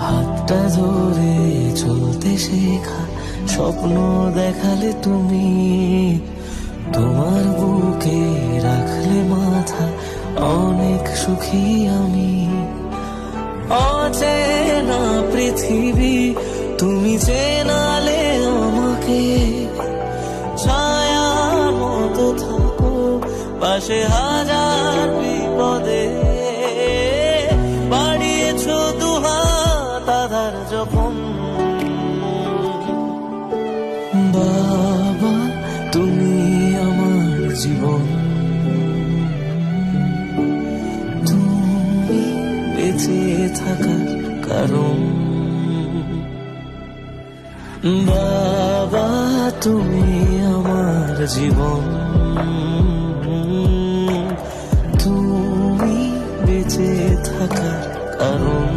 হাতটা ধরে চলতে শেখা, স্বপ্ন দেখালে তুমি, তোমার বুকে রাখলে মাথা, অনেক সুখী আমি। অচেনা পৃথিবী তুমি চেনালে আমাকে, ছায়ার মতো থাকো পাশে হাজার বিপদে। বাড়িয়েছো দুহাত আধার যখন, বাবা তুমি আমার জীবন, তুমি বেঁচে থাকার কারণ। বাবা তুমি আমার জীবন, তুমি বেঁচে থাকার কারণ।